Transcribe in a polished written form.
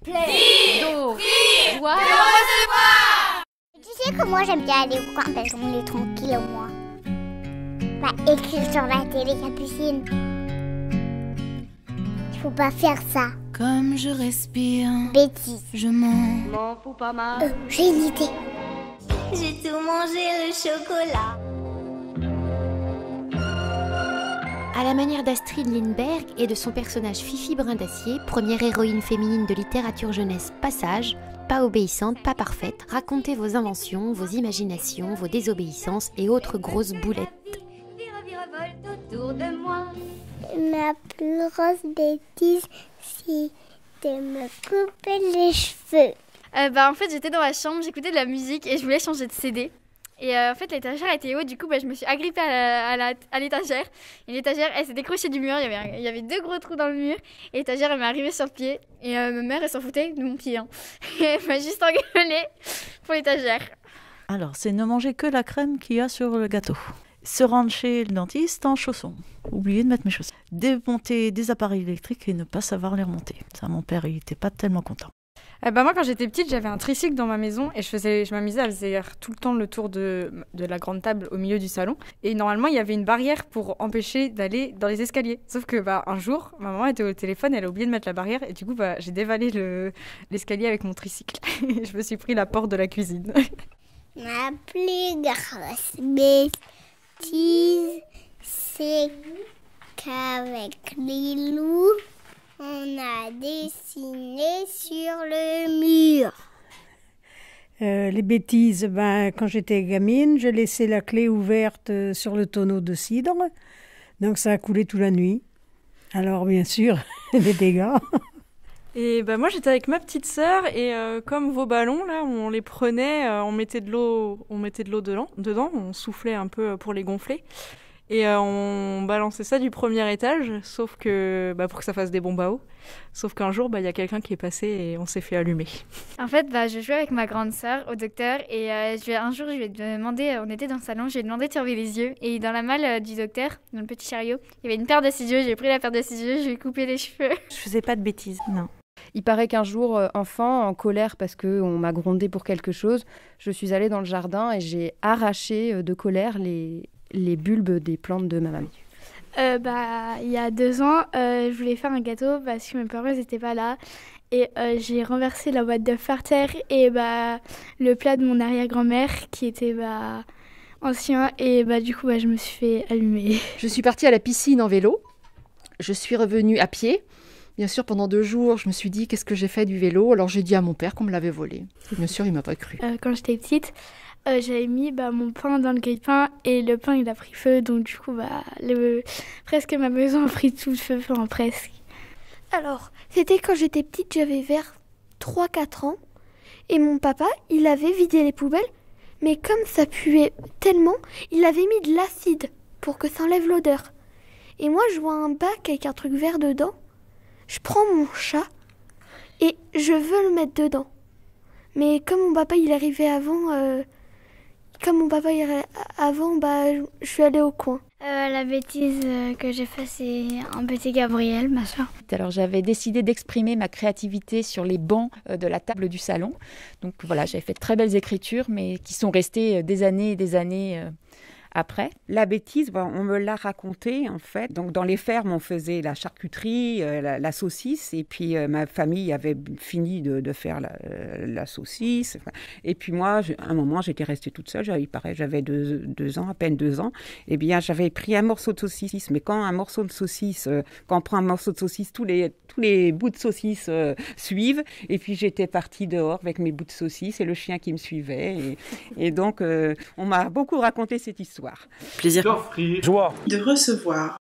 Play, do, joie, recevoir. Tu sais que moi j'aime bien aller au camp parce qu'on est tranquille au moins. Bah, écrire sur la télé, Capucine. Il faut pas faire ça. Comme je respire, Bêtise. je m'en fous pas mal. J'ai une idée. J'ai tout mangé le chocolat. À la manière d'Astrid Lindbergh et de son personnage Fifi Brin d'Acier, première héroïne féminine de littérature jeunesse Passage, pas obéissante, pas parfaite, racontez vos inventions, vos imaginations, vos désobéissances et autres grosses boulettes. Autour de moi. Ma plus grosse bêtise, c'est de me couper les cheveux. En fait, j'étais dans ma chambre, j'écoutais de la musique et je voulais changer de CD. Et en fait, l'étagère était haute, du coup, je me suis agrippée à l'étagère. Et l'étagère, elle s'est décrochée du mur, il y avait 2 gros trous dans le mur. Et l'étagère, elle m'est arrivée sur le pied. Et ma mère, elle s'en foutait de mon pied. Hein. Et elle m'a juste engueulée pour l'étagère. Alors, c'est ne manger que la crème qu'il y a sur le gâteau. Se rendre chez le dentiste en chaussons. Oublier de mettre mes chaussons. Démonter des appareils électriques et ne pas savoir les remonter. Ça, mon père, il n'était pas tellement content. Moi, quand j'étais petite, j'avais un tricycle dans ma maison et je m'amusais à faire tout le temps le tour de la grande table au milieu du salon. Et normalement, il y avait une barrière pour empêcher d'aller dans les escaliers. Sauf que un jour, ma maman était au téléphone, elle a oublié de mettre la barrière et du coup, j'ai dévalé l'escalier avec mon tricycle. Et je me suis pris la porte de la cuisine. Ma plus grosse bêtise, c'est qu'avec Lilou, on a dessiné sur le mur. Les bêtises, quand j'étais gamine, je laissais la clé ouverte sur le tonneau de cidre. Donc ça a coulé toute la nuit. Alors bien sûr, des dégâts. Et moi j'étais avec ma petite sœur et comme vos ballons là, on les prenait, on mettait de l'eau dedans, on soufflait un peu pour les gonfler. Et on balançait ça du premier étage, sauf que pour que ça fasse des bombes à eau. Sauf qu'un jour, y a quelqu'un qui est passé et on s'est fait allumer. En fait, je jouais avec ma grande sœur au docteur et un jour, je lui ai demandé, on était dans le salon, je lui ai demandé de fermer les yeux. Et dans la malle du docteur, dans le petit chariot, il y avait une paire de ciseaux, j'ai pris la paire de ciseaux, je lui ai coupé les cheveux. Je faisais pas de bêtises, non. Il paraît qu'un jour, enfant, en colère parce qu'on m'a grondé pour quelque chose, je suis allée dans le jardin et j'ai arraché de colère les bulbes des plantes de ma maman. Il y a 2 ans, je voulais faire un gâteau parce que mes parents n'étaient pas là. Et j'ai renversé la boîte d'œufs par terre et le plat de mon arrière-grand-mère qui était ancien. Et du coup, je me suis fait allumer. Je suis partie à la piscine en vélo. Je suis revenue à pied. Bien sûr, pendant 2 jours, je me suis dit, qu'est-ce que j'ai fait du vélo? Alors j'ai dit à mon père qu'on me l'avait volé. Et bien sûr, il m'a pas cru. Quand j'étais petite, j'avais mis mon pain dans le grille-pain et le pain il a pris feu, donc du coup presque ma maison a pris tout le feu, presque. Alors, c'était quand j'étais petite, j'avais vers 3-4 ans et mon papa, il avait vidé les poubelles, mais comme ça puait tellement, il avait mis de l'acide pour que ça enlève l'odeur. Et moi, je vois un bac avec un truc vert dedans, je prends mon chat et je veux le mettre dedans. Mais comme mon papa il arrivait avant, je suis allée au coin. La bêtise que j'ai faite, c'est un petit Gabriel, ma soeur. Alors j'avais décidé d'exprimer ma créativité sur les bancs de la table du salon. Donc voilà, j'avais fait de très belles écritures, mais qui sont restées des années et des années après. La bêtise, on me l'a raconté en fait. Donc dans les fermes, on faisait la charcuterie, la saucisse, et puis ma famille avait fini de faire la saucisse. Et puis moi, à un moment, j'étais restée toute seule. J'avais 2 ans, à peine 2 ans. Eh bien, j'avais pris un morceau de saucisse. Mais quand on prend un morceau de saucisse, tous les bouts de saucisse suivent. Et puis j'étais partie dehors avec mes bouts de saucisse et le chien qui me suivait. Et donc, on m'a beaucoup raconté cette histoire. Plaisir, d'offrir, joie, de recevoir.